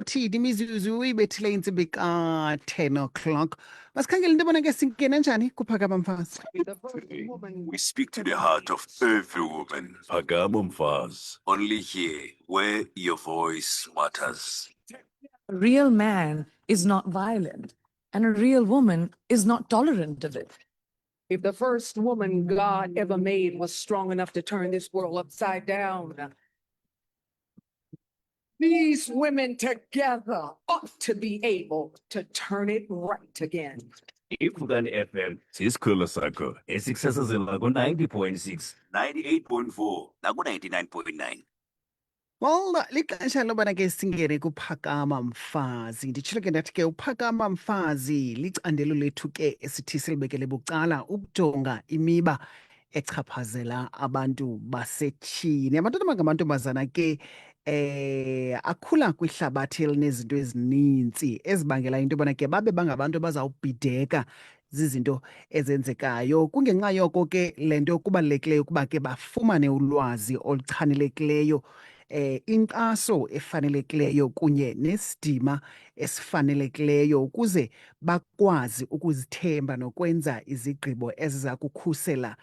uthini imizuzu uyibethile intsimbi ka-10 o'clock. Masikhangele into ebona ke singene njani kuphakama mfazi. We speak to the heart of every woman. Phakama Mfazi. Only here, where your voice matters. A real man is not violent, and a real woman is not tolerant of it. If the first woman God ever made was strong enough to turn this world upside down, these women together ought to be able to turn it right again. Ivukani FM sisikhwelo sakho esikusasazela ku-90.6, 98.4 naku-99.9. Well, lixesha lobana ke singene kuphakama mfazi. Nditshilo ke ndathi ke uphakama mfazi licandelo lethu ke esithi silibekele bucala ukujonga imiba echaphazela abantu basetyhini. Abantwana abangamantombazana ke akhula kwihlabathi elinezinto ezininzi ezibangela into yobana ke babe bangabantu bazawubhideka zizinto ezenzekayo. Kungenxa yoko ke le nto kubalulekileyo ukuba ke bafumane ulwazi oluchanekileyo, inkxaso efanelekileyo kunye nesidima esifanelekileyo ukuze bakwazi ukuzithemba nokwenza izigqibo eziza kukhusela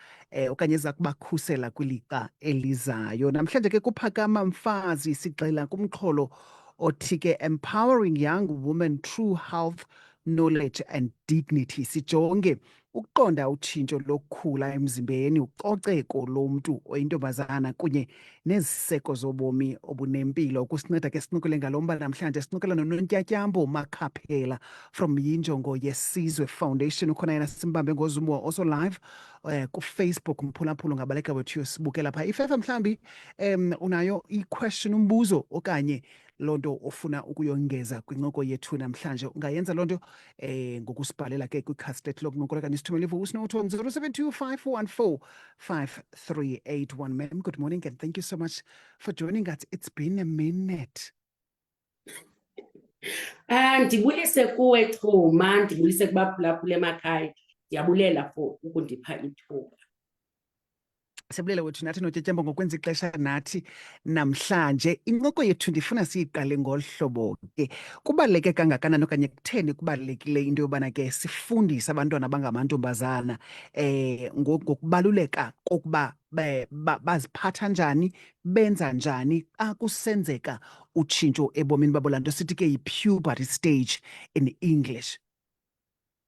okanye eziza kubakhusela kwilixa elizayo. Namhlanje ke kuphakama mfazi sigxila kumxholo othi ke empowering young women through health, knowledge and dignity. Sijonge ukuqonda utshintsho lokukhula emzimbeni, ucoceko lomntu oyintombazana kunye neziseko zobomi obunempilo. Ukusinceda ke sinukule ngalo mba namhlanje sinukela noNontyatyaambo Makhaphela from Yinjongo Yesizwe Foundation. Ukhona yena simbambe ngoZoom also live kuFacebook mphulaphula ngabaleka wethu yosibukela phaa. Ifefe mhlambi unayo i-question, umbuzo okanye loo nto ofuna ukuyongeza kwincoko yethu namhlanje, ungayenza loo nto ngokusibhalela ke kwikhasi lethu lokuncokola okanye sithumele ivoice note on 0725145381. Ma'am, good morning and thank you so much for joining us. It's been a minute. Ndibulise kuwe Chuma, ndibulise kubaphulaphula emakhaya. Ndiyabulela for ukundipha ithuba. Siyabulela wethu nathi noTyatyaambo ngokwenza ixesha nathi namhlanje. Incoko yethu ndifuna siyiqale ngolu hlobo ke. Kubaluleke kangakanani okanye kutheni kubalulekile into yobana ke sifundise abantwana abangamantombazana ngokubaluleka kokuba baziphatha njani, benza njani xa kusenzeka utshintsho ebomini babo, laa nto sithi ke yi-puberty stage in English.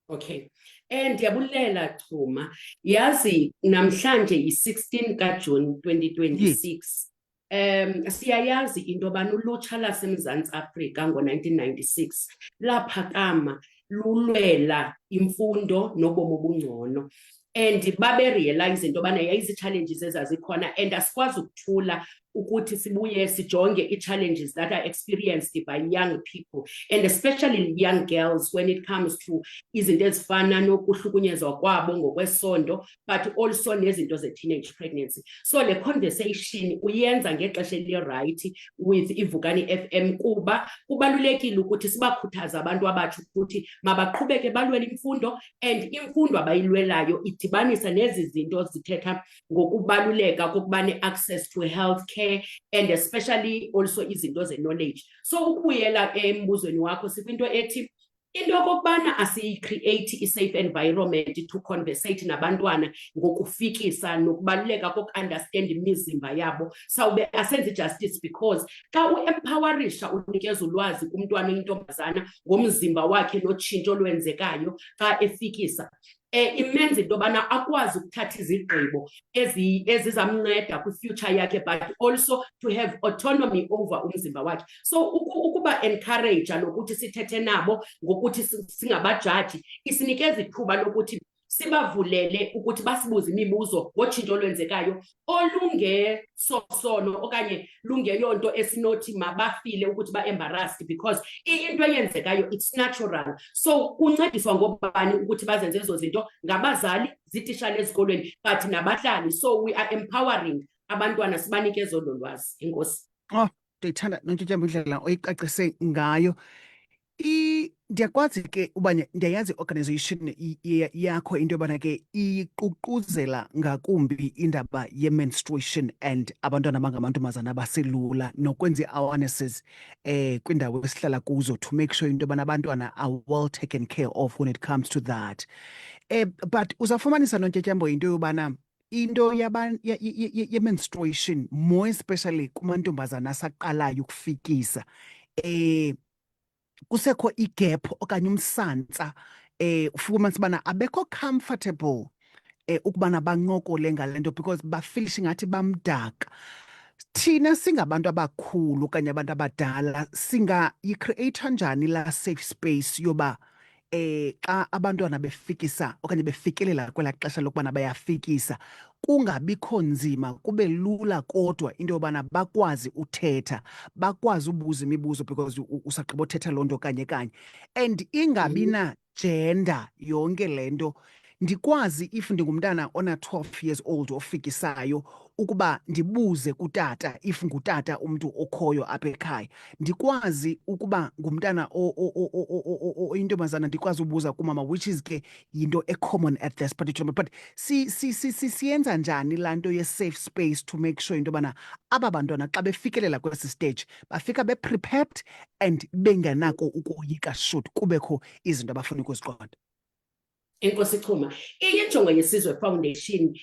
Okay. Ndiyabulela Chuma. Yazi namhlanje yi-16 kaJuni 2026. Siyayazi into yobana ulutsha laseMzantsi Afrika ngo-1996 laphakama lulwela imfundo nobomi obungcono. And babe-realize into yobana yayizi-challenges ezazikhona and asikwazi ukuthula ukuthi sibuye sijonge i-challenges that are experienced by young people and especially young girls when it comes to izinto ezifana nokuhlukunyezwa kwabo ngokwesondo but also nezinto ze-teenage pregnancy. So le conversation uyenza ngexesha eli-right with Ivukani FM kuba kubalulekile ukuthi sibakhuthaze abantu abatsha ukuthi mabaqhubeke balwele imfundo, and imfundo abayilwelayo idibanisa nezi zinto zithetha ngokubaluleka kokuba ne-access to healthcare and especially also izinto ze-knowledge. So ukubuyela embuzweni wakho sikwinto ethi into yokokubana asiyicreate i-safe environment to conversate nabantwana ngokufikisa nokubaluleka koku-understand imizimba yabo, sawube asenze justice because xa u-empowerisha unikeza ulwazi kumntwana oyintombazana ngomzimba wakhe notshintsho olwenzekayo xa efikisa, imenza into yobana akwazi ukuthatha izigqibo ezizamnceda kwi-future yakhe but also to have autonomy over umzimba wakhe. So ukuba encourage nokuthi sithethe nabo ngokuthi singabajaji isinikeza ithuba lokuthi sibavulele ukuthi basibuze imibuzo ngotshintsho olwenzekayo olungesosono okanye lungeyonto esinothi mabafile ukuthi ba-embarrassed because into eyenzekayo it's natural. So kuncediswa ngobani ukuthi bazenze ezo zinto? Ngabazali, zitishana ezikolweni but nabahlali. So we are empowering abantwana, sibanikeza olo lwazi. Inkosi. Ndiyithanda noNtyatyaambo indlela oyicacise ngayo. Ndiyakwazi ke ubanye ndiyayazi i-organization yakho into yobana ke iququzela ngakumbi indaba ye-menstruation and abantwana abangamantombazana abaselula nokwenza ii-awarenesses kwiindawo esihlala kuzo to make sure into yobana abantwana are well taken care of when it comes to that. But uzawufumanisa Nontyathyambo into yobana into ye-menstruation more especially kumantombazana asaqalayo ukufikisa kusekho igap okanye umsantsa ufumanisa ubana abekho comfortable ukubana bancokole ngale nto because bafilisha ingathi bamdaka. Thina singabantu abakhulu okanye abantu abadala singayicreata njani la safe space yoba xa abantwana befikisa okanye befikelela kwelaa xesha lokubana bayafikisa kungabikho nzima, kube lula kodwa into yobana bakwazi uthetha, bakwazi ubuza imibuzo because usagqiba uthetha loo nto kanye kanye and ingabi na-gender yonke le nto. Ndikwazi if ndingumntana ona-12 years old ofikisayo ukuba ndibuze kutata if ngutata umntu okhoyo apha ekhaya, ndikwazi ukuba ngumntana oyintombazana ndikwazi ubuza kumama, which is ke yinto ecommon at this particular moment. But siyenza njani laa nto ye-safe space to make sure into yobana aba bantwana xa befikelela kwesi stage bafika be-prepared and bengenako ukoyika should kubekho izinto abafuna ukuziqonda? Enkosi Chuma, injongo yeSizwe Foundation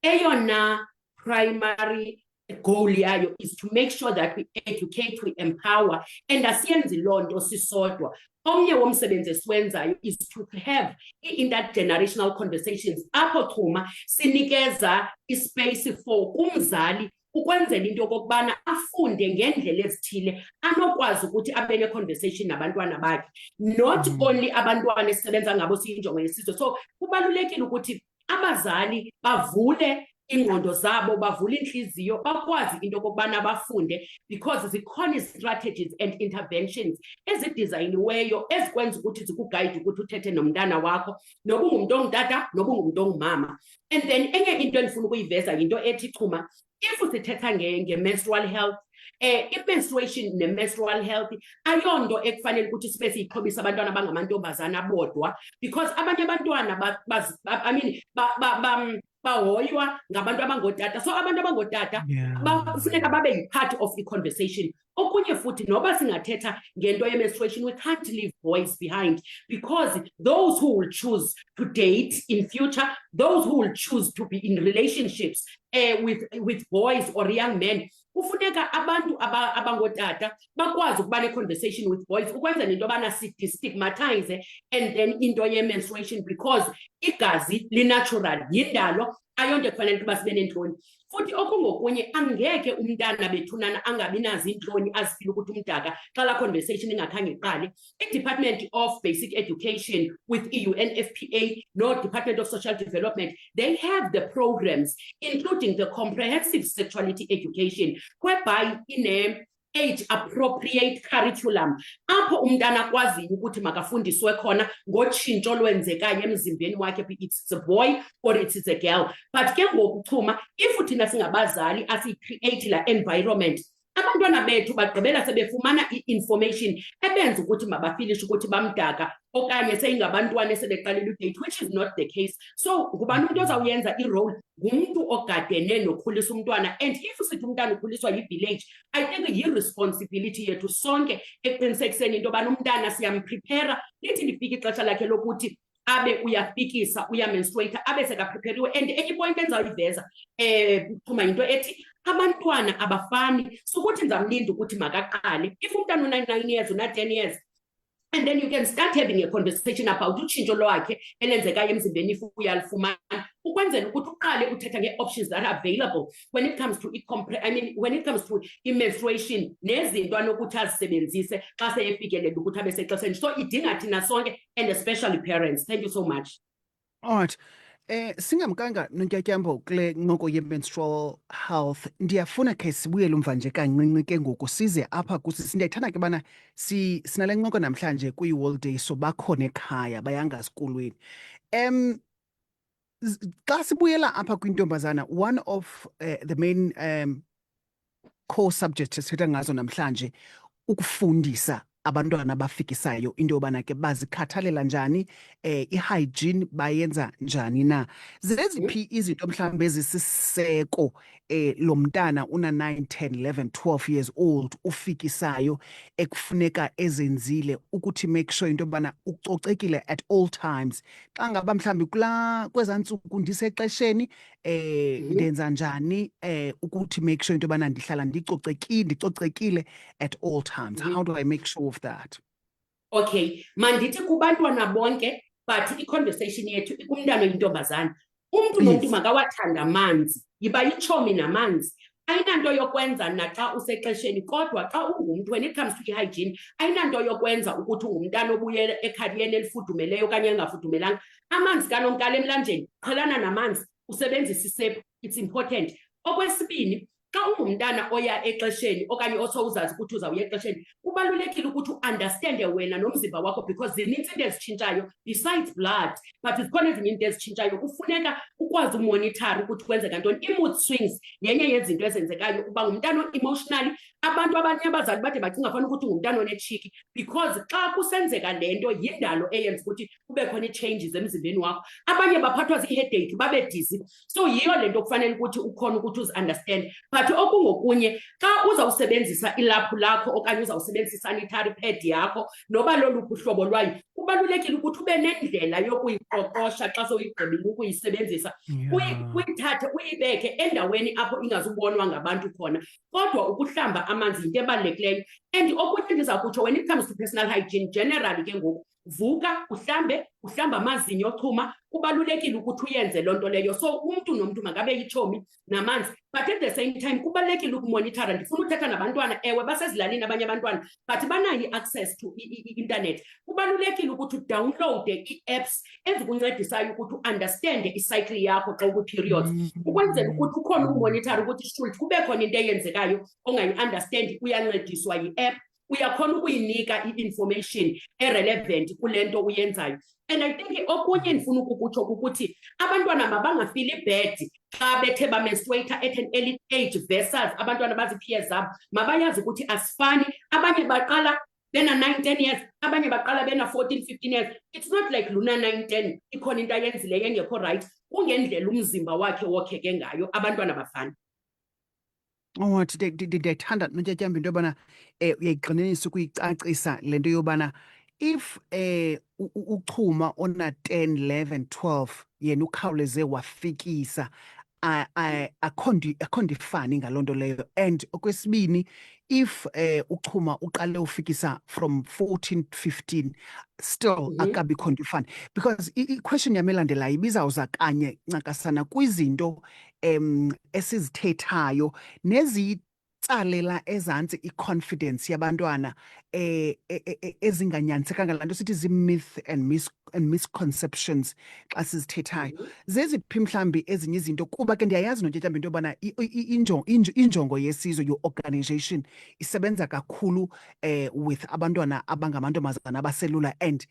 eyona primary goal yayo is to make sure that we educate, we empower, and asiyenzi loo nto sisodwa. Omnye womsebenzi esiwenzayo is to have intergenerational conversations apho Chuma sinikeza ispace for umzali ukwenzela into yokokubana afunde ngendlela ezithile anokwazi ukuthi abe ne-conversation nabantwana bakhe, not only abantwana esisebenza ngabo siyinjongo yesizwe. So kubalulekile ukuthi abazali bavule ingqondo zabo, bavule inhliziyo, bakwazi into yokokubana bafunde because zikhona i-strategies and interventions ezidizayiniweyo ezikwenza ukuthi zikugayide ukuthi uthethe nomntana wakho noba ungumntu ongutata noba ungumntu ongumama. And then enye into endifuna ukuyiveza yinto ethi Chuma, if sithetha nge-menstrual health, i-menstruation ne-menstrual health ayonto ekufanele ukuthi sibe siyixhobisa abantwana abangamantombazana bodwa because abanye abantwana bahoywa ngabantu abangotata. So abantu abangotata bafuneka babe yi-part of i-conversation. Okunye futhi noba singathetha ngento ye-menstruation, we can't leave boys behind because those who will choose to date in future, those who will choose to be in relationships with boys or young men, kufuneka abantu abangotata bakwazi ukuba ne-conversation with boys ukwenzela into yobana stigmatize and then into ye-menstruation because igazi li-natural, yindalo, ayonto ekufanele ukuba sibe neentloni. Futhi okungokunye angeke umntana bethunana angabi nazo iintloni azifile ukuthi umdaka xa la conversation ingakhange iqale. I-Department of Basic Education with UNFPA no Department of Social Development, they have the programs including the comprehensive sexuality education whereby age appropriate curriculum apho umntana akwaziyo ukuthi makafundiswe khona ngotshintsho lwenzekayo emzimbeni wakhe, it's a boy or it's a girl. But ke ngoku Chuma, if thina singabazali asiyicreate la environment, abantwana bethu bagqibela sebefumana i-information ebenza ukuthi mabafilishe ukuthi bamdaka okanye seyingabantwana esebeqalile udate, which is not the case. So ngubani umuntu ozawuyenza i-role? Ngumntu ogadene nokukhulisa umntwana. And if sithi umntwana ukhuliswa yi-village, I think yi-responsibility yethu sonke eqinisekiseni into yobana umntana siyamprepara lithi lifike ixesha lakhe lokuthi abe uyafikisa, uyamenstruate, abe sekaprepariwe. And enye point endizawuyiveza Chuma yinto ethi abantwana abafani sukuthi ndizamlinda ukuthi makaqale. If umntana una-9 years una-10 years, and then you can start having a conversation about utshintsho lwakhe elenzekayo emzimbeni if uyalifumana ukwenzela ukuthi uqale uthetha nge-options that are available when it comes to when it comes to i-menstruation nezinto anokuthi azisebenzise xa seyefikelela ukuthi abe sexesheni. So idinga thina sonke and especially parents. Thank you so much. All right. Singamkanga Nontyathyambo kule ncoko ye-menstrual health, ndiyafuna khe sibuyele umva nje kancinci ke ngoku size apha kusi. Ndiyayithanda ke bana sinale ncoko namhlanje kwi-World Day, so bakhona ekhaya bayanga esikolweni. Xa sibuyela apha kwintombazana, one of the main core subjects esithetha ngazo namhlanje ukufundisa abantwana abafikisayo into yobana ke bazikhathalela njani, i-hygiene bayenza njani na. Zeziphi izinto mhlawumbi ezisisiseko lo mntana una-9, 10, 11, 12 years old ufikisayo ekufuneka ezenzile ukuthi make sure into yobana ucocekile at all times? Xa ngaba mhlawumbi kwezaa ntsuku ndisexesheni, ndenza njani ukuthi make sure into yobana ndihlala ndicocekile at all times? How do I make sure of that? Okay, mandithi kubantwana bonke, but i-conversation yethu kumntana oyintombazana. Umntu nomntu Yes. makawathanda amanzi, yiba yitshomi namanzi. Ayinanto yokwenza naxa usexesheni, kodwa xa ungumntu, when it comes to hygiene, ayinanto yokwenza ukuthi ungumntana obuye ekhaliyeni elifudumeleyo okanye engafudumelanga. Amanzi kaNomkala emlanjeni, qhelana namanzi, usebenzise isephu, it's important. Okwesibini, xa ungumntana oya exesheni okanye osowuzazi ukuthi uzawuya exesheni, kubalulekile ukuthi u-understande wena nomzimba wakho, because zinintsi into ezitshintshayo besides blood, but zikhona ezinye into ezitshintshayo. Kufuneka ukwazi umonithara ukuthi kwenzeka ntoni. I-mood swings yenye yezinto ezenzekayo. Uba ngumntana o-emotionally, abantu abanye abazali bade bacinga fana ukuthi ungumntana onetshiki, because xa kusenzeka le nto yindalo eyenza ukuthi kube khona ii-changes emzimbeni wakho. Abanye baphathwa zii-headache babe dizzy, so yiyo le nto kufanele ukuthi ukhona ukuthi uzi-understand. But okungokunye, xa uzawusebenzisa ilaphu lakho okanye uzawusebenzisa i-sanitary pad yakho, noba loluphi uhlobo lwayo, kubalulekile ukuthi ube nendlela yokuyiqoqosha xa sowuyigqibile ukuyisebenzisa. Uyithathe uyibeke endaweni apho ingazubonwa ngabantu khona, kodwa ukuhlamba amanzi yinto ebalulekileyo. And okunye ndiza kutsho, when it comes to personal hygiene generally ke ngoku, vuka uhlamba amazinyo, chuma, kubalulekile ukuthi uyenze loo nto leyo. So umntu nomntu makabe yitshomi namanzi, but at the same time kubalulekile ukumonithara. Ndifuna uthetha nabantwana, ewe basezilalini abanye abantwana, but banayo i-access to i-internet. Kubalulekile ukuthi udawunlowude ii-apps ezikuncedisayo ukuthi u-understande icycle yakho xa ukwi-periods, ukwenzela ukuthi ukhona ukumonithara ukuthi shult kube khona into eyenzekayo ongayi-understandi, uyancediswa yi-app, uyakhona ukuyinika i-information e-relevant kule nto uyenzayo. And I think okunye ndifuna ukukutsho ukuthi abantwana mabangafili bad xa bethe bamenstruate at an early age versus abantwana bazii-peers zabo. Mabayazi ukuthi asifani, abanye baqala bena 9, 10 years, abanye baqala bena 14, 15 years. It's not like luna 9, 10 ikhona into ayenzileyo engekho right. Kungendlela umzimba wakhe wokheke ngayo, abantwana bafana. Oh, ndiyayithanda Nontsyatyambo into yobana uyayigxininisa ukuyicacisa le nto yobana if uchuma ona-10, 11, 12 yena ukhawuleze wafikisa, akho nto ifani ngaloo nto leyo. And okwesibini, if uchuma uqale ufikisa from 14, 15, still akabikho nto ifani. Because i-question yam elandelayo ibizawuza kanye ncakasana kwizinto esizithethayo nezitsalela ezantsi i-confidence yabantwana ezinganyanyisekanga, laa nto sithi zii-myth and misconceptions xa sizithethayo. Zeziphi mhlawumbi ezinye izinto? Kuba ke ndiyayazi Nontsyatyambo into yobana injongo yesizwe, your organization, isebenza kakhulu with abantwana abangamantombazana abaselula, and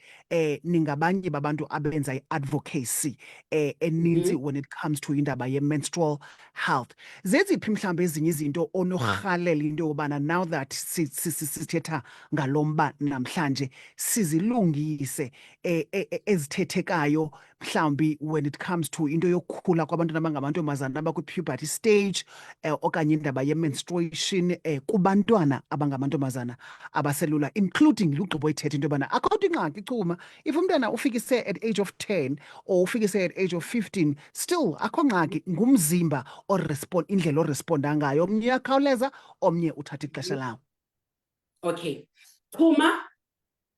ningabanye babantu abenza i-advocacy eninzi when it comes to indaba ye-menstrual health. Zeziphi mhlawumbi ezinye izinto onorhalela into yobana now that sithetha ngalo mba namhlanje sizilungise ezithethekayo mhlawumbi when it comes to into yokukhula kwabantwana abangamantombazana abakwi-puberty stage, okanye indaba ye-menstruation kubantwana abangamantombazana abaselula, including lugqibo ithetha into yobana akho nto ingxaki chuma if umntwana ufikise at age of 10 or ufikise at age of 15, still akho ngxaki, ngumzimba indlela oresponda ngayo. Omnye uyakhawuleza, omnye uthatha ixesha lawo. Okay, chuma,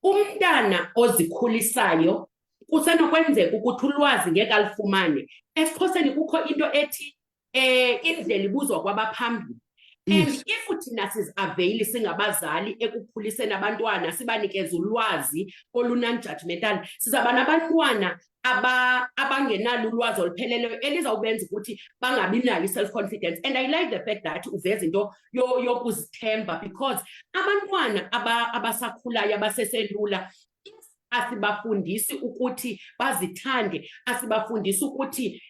umntana ozikhulisayo kusenokwenzeka ukuthi ulwazi ngeke alufumane. EsiXhoseni kukho into ethi indlela ibuzwa kwabaphambili. And if thina sizi-aveyile singabazali ekukhuliseni abantwana, sibanikeze ulwazi olunanjudgmental, sizaba nabantwana abangenalo ulwazi olupheleleyo elizawubenza ukuthi bangabi nayo i-self-confidence. And I like the fact that uveza into yokuzithemba, because abantwana abasakhulayo abaseselula, asibafundisi ukuthi bazithande, asibafundisi ukuthi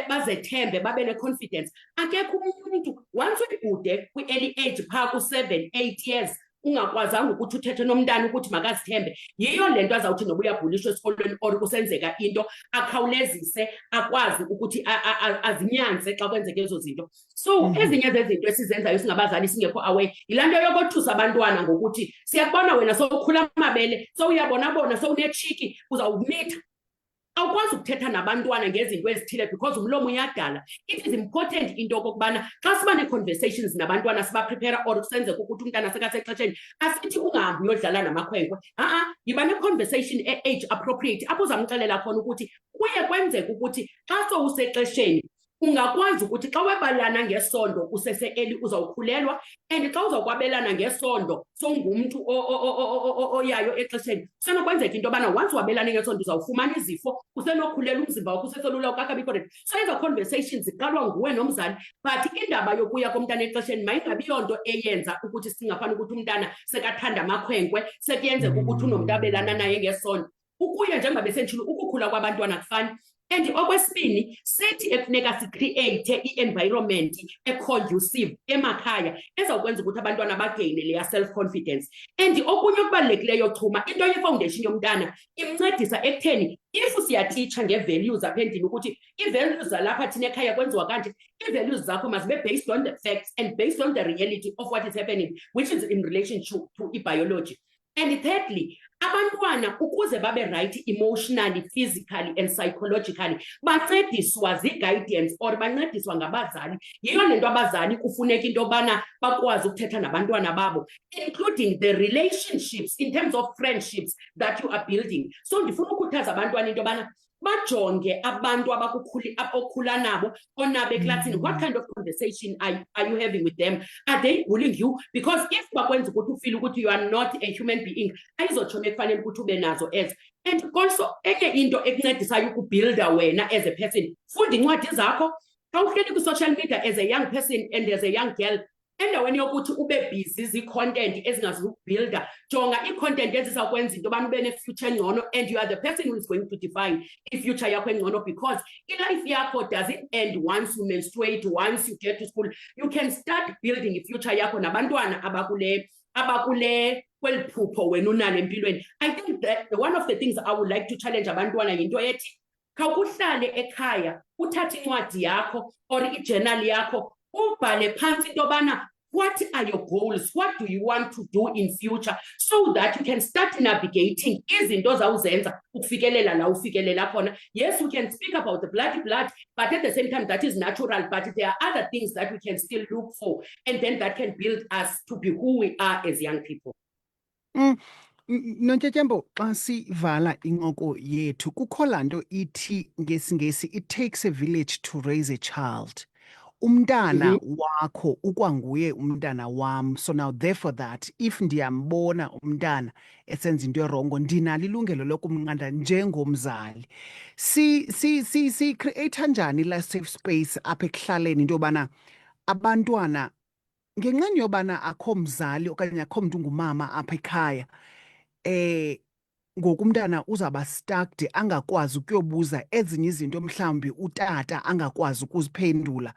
bazethembe, babe ne-confidence. Akekho umuntu once uyikude kwi-early age phaa ku-7, 8 years ungakwazanga ukuthi uthethe nomntana ukuthi makazithembe, yiyo le nto azawuthi noba uyabhulishwa esikolweni or kusenzeka into akhawulezise akwazi ukuthi azinyanze xa kwenzeka ezo zinto. So ezinye zezinto esizenzayo singabazali singekho aware yilaa nto yokothusa abantwana ngokuthi siyakubona wena sowukhula amabele sowuyabona sowunetshiki uzawumitha. Awukwazi ukuthetha nabantwana ngezinto ezithile because umlomo uyadala. It is important into okokubana xa siba nee-conversations nabantwana sibaprepare or kusenzeka ukuthi umntana sekasexesheni asithi ungahambi uyodlala namakhwenkwe. Yiba ne-conversation e-age appropriate apho uzamxelela khona ukuthi kuye kwenzeka ukuthi xa sowusexesheni ungakwazi ukuthi xa webelana ngesondo usese-early uzawukhulelwa, and xa uzawukwabelana ngesondo sowungumntu oyayo exesheni kusenokwenzeka into yobana once wabelana ngesondo uzawufumana izifo, usenokhulela umzimba wakho usesolula ukakabikho rent. So ezo conversations ziqalwa nguwe nomzali, but indaba yokuya komntana exesheni mayingabi yonto eyenza ukuthi singafani ukuthi umntana sekathanda amakhwenkwe sekuyenzeka ukuthi unomntu abelana naye ngesondo. Ukuya njengabe senditshilo ukukhula kwabantwana kufani. And okwesibini sithi ekufuneka sicreate i-environment e-conducive emakhaya ezawukwenza ukuthi abantwana bageyine leya self-confidence. And okunye okubalulekileyo chuma, into ye-foundation yomntana imncedisa ekutheni if siyatitsha nge-values apha endlini ukuthi ii-values zalapha thina ekhaya kwenziwa kanje, ii-values zakho mazibe based on the facts and based on the reality of what is happening, which is in relation to i-biology. And thirdly, abantwana ukuze babe right emotionally, physically and psychologically bancediswa zi-guidance or bancediswa ngabazali. Yiyo le nto abazali kufuneka into yobana bakwazi ukuthetha nabantwana babo, including the relationships in terms of friendships that you are building. So ndifuna ukukhuthaza abantwana into yobana bajonge abantu okhula nabo onabo eklasini. What kind of conversation are you having with them? Are they bullying you? Because if bakwenza ukuthi ufeel ukuthi you are not a human being, ayizotsho ekufanele ukuthi ube nazo ezo. And also enye into ekuncedisayo ukubuilda wena as a person, funda incwadi zakho. Xa uhleli kwi-social media as a young person and as a young girl, endaweni yokuthi ube busy zi-content ezingazukubuilda, jonga i-content ezizawukwenza into yobana ube ne-future engcono, and you are the person who is going to define i-future yakho engcono, because i-life yakho doesn't end once you menstruate, once you get to school. You can start building i-future yakho nabantwana abakule kweli phupho wena unalo empilweni. I think that one of the things I would like to challenge abantwana yinto ethi khawukuhlale ekhaya uthathe incwadi yakho or i-journal yakho ubhale phansi into yobana what are your goals, what do you want to do in future, so that you can start navigating izinto zawuzenza ukufikelela la ufikelela khona. Yes, we can speak about the blood, but at the same time that is natural, but there are other things that we can still look for, and then that can build us to be who we are as young people. Nontshetyembo, xa sivala incoko yethu kukho laa nto ithi ngesingesi, it takes a village to raise a child. Umntana wakho ukwanguye umntana wam. So now therefore that if ndiyambona umntana esenza into erongo ndinalo ilungelo lokumnqanda njengomzali. Si create njani la safe space apha ekuhlaleni into yobana abantwana ngenxeni yobana akho mzali okanye akho mntu ngumama apha ekhaya, ngoku umntana uzawuba stucked angakwazi ukuyobuza ezinye izinto mhlawumbi utata angakwazi ukuziphendula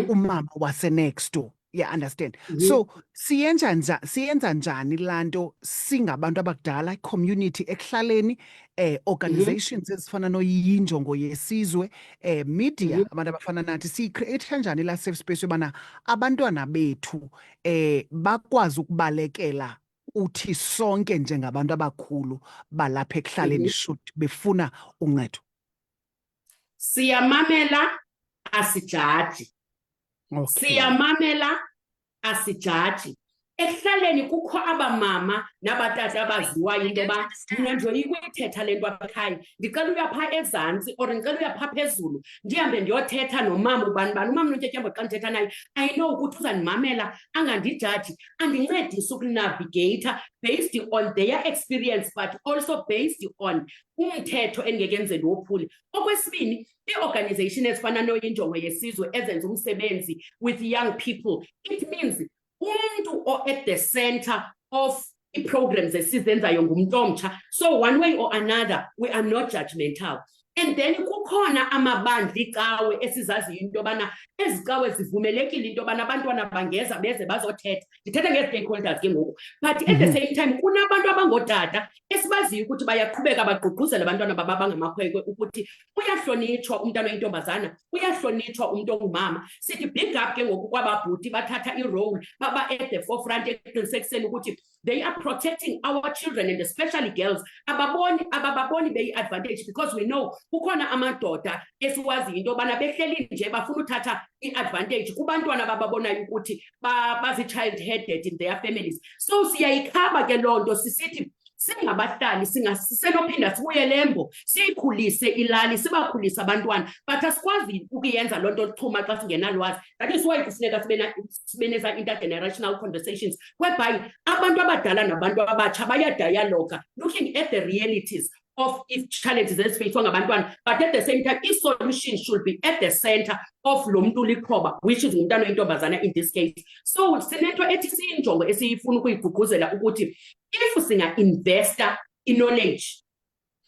umama wase-next door. Yeah, understand. So siyenza njani laa nto singabantu abadala, community ekuhlaleni, organizations ezifana noyinjongo yesizwe, media abantu abafana nathi, siyicreate kanjani la safe space yobana abantwana bethu bakwazi ukubalekela uthi sonke njengabantu abakhulu balapha ekuhlaleni should befuna uncedo? Siyamamela, asijaji. Siyamamela, asijaji. Ekuhlaleni kukho abamama nabatata abaziwayo into yoba mna ndiyoyika uyithetha le nto apha ekhaya, ndicela uya phaa ezantsi or ndicela uya phaa phezulu ndihambe ndiyothetha nomama ubani. Umama Nontshetyembo xa ndithetha naye I know ukuthi uzandimamela angandijaji, andincedise ukunavigeyitha based on their experience but also based on umthetho endingekenzeli wophule. Okwesibini, ii-organization ezifana noyinjongo yesizwe ezenza umsebenzi with young people, it means umuntu at the center of i-programs esizenzayo ngumuntu omtsha. So one way or another we are not judgmental. And then kukhona amabandla icawe esizaziyo into yobana ezi cawe zivumelekile into yobana abantwana bangeza beze bazothetha, ndithetha ngee-stakeholders ke ngoku, but at the same time kunabantu abangootata esibaziyo ukuthi bayaqhubeka bagqugquzela abantwana baba abangamakhwenkwe ukuthi uyahlonitshwa umntana oyintombazana, uyahlonitshwa umntu ongumama. Sithi big up ke ngoku kwababhuti bathatha irole baba at the forefront ekuqinisekiseni ukuthi they are protecting our children and especially girls. Abababoni beyi-advantage because we know kukhona amadoda esiwaziyo into yobana behleli nje bafuna uthatha i-advantage kubantwana bababonayo ukuthi bazi-child headed in their families. So siyayikhaba ke loo nto sisithi singabahlali sisenophinda sibuye lembo siyikhulise ilali sibakhulise abantwana, but asikwazi ukuyenza loo nto Chuma xa singenalwazi. That is why kufuneka sibe neza intergenerational conversations whereby abantu abadala nabantu abatsha bayadialoga looking at the realities of if challenges ezifaced ngabantwana, but at the same time i-solution should be at the center of lo muntu ulikhoba, which is umntana oyintombazana in this case. So sinento ethi siyinjongo esiyifuna ukuyigqugquzela ukuthi if singa-investa in-knowledge,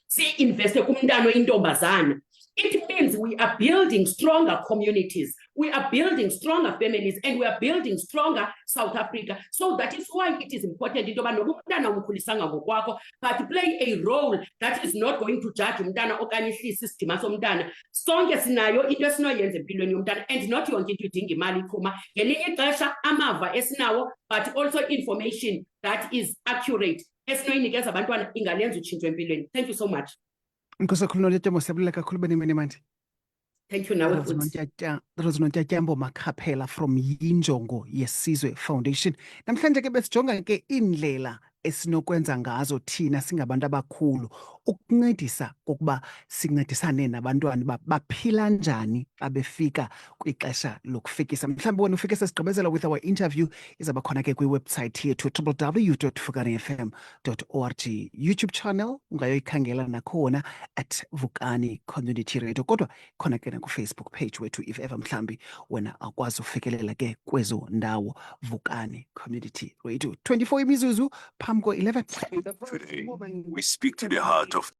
siyi-investe kumntana oyintombazana, it means we are building stronger communities, we are building stronger families, and we are building stronger South Africa. So that is why it is important into yoba noba umntana umkhulisanga ngokwakho, but play a role that is not going to judge umntana okanye ihlise isidima somntana. Sonke sinayo into esinoyenza empilweni yomntana, and not yonke into idinga imali Chuma. Ngelinye ixesha amava esinawo, but also information that is accurate esinoyinikeza abantwana ingalenza utshintsho empilweni. Thank you so much. Nkosi kakhulu Nontetya, siyabulela kakhulu benimini manje. Thank you nawe Rose Nontetya Makhaphela from Yinjongo Yesizwe Foundation. Namhlanje ke besijonga ke indlela esinokwenza ngazo thina singabantu abakhulu ukuncedisa kokuba sincedisane nabantwana baphila njani babefika kwixesha lokufikisa. Mhlawumbi wena ufike sesigqibezela with our interview izaba khona ke kwiwebsite yethu www.vukanifm.org, YouTube channel ungayoyikhangela nakhona at Vukani Community Radio, kodwa khona ke ku-Facebook page wethu if ever mhlawumbi wena akwazi ufikelela ke kwezo ndawo Vukani Community Radio. 24 imizuzu phambi ko-11. Today, we speak to the heart of